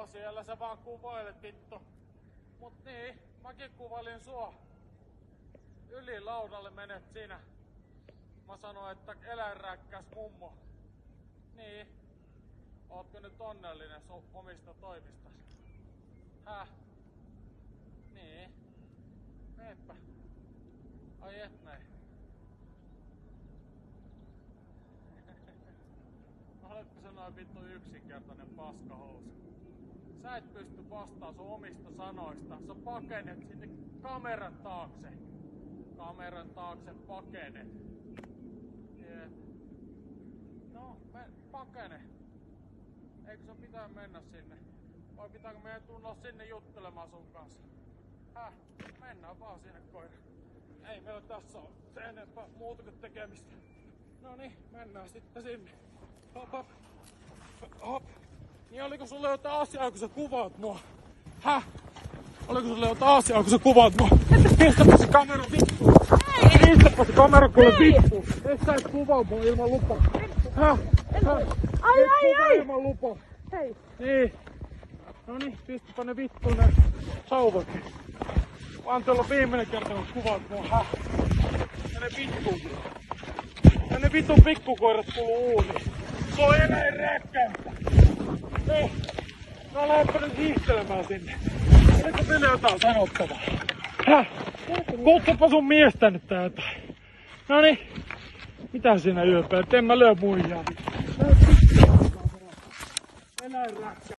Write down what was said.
Joo, siellä sä vaan kuvailet vittu. Mut niin, mäkin kuvailin sua. Yli laudalle menet sinä. Mä sanoin, että eläinräkkäs mummo. Niin. Ootko nyt onnellinen omista toimistasi? Häh? Niin. Meepä. Ai et näin. Oletko sä noin vittu yksinkertainen paskahousu? Sä et pysty vastaan sun omista sanoista. Sä pakenet sinne kameran taakse. Kameran taakse pakenet. No, pakene. Eikö sun pitää mennä sinne? Vai pitääkö meidän tulla sinne juttelemaan sun kanssa? Häh? Mennään vaan sinne, koira. Ei meillä tässä ole se enempää muuta kuin tekemistä. No niin, mennään sitten sinne. Hop hop. Hop. Niin oliko sulle jotain asiaa, kun sä kuvaat mua? Häh? Oliko sulle jotain asiaa, kun sä kuvaat mua? Pistäpä se kamera vittuun! Pistäpä se kamera kuule vittuun! Et sä et kuvaa mua ilman lupaa! Häh? Ai! Ilman lupaa! Hei! Niin! Noniin, pistäpä ne vittuun ne sauvat! Antella viimeinen kerta, kun kuvaat mua! Häh? Ja ne vittuun! Ja ne vitun pikkukoirat kuluu uuniin! Se on eläinräkkäystä! Niin! No lähdepä nyt hiihtelemään sinne! Oliko meillä jotain sanottavaa? Häh? Kutsupa sun miestä nyt jotain. Noniin. Mitä siinä ylpeät? En mä lyö muijaa. Eläinräkkä.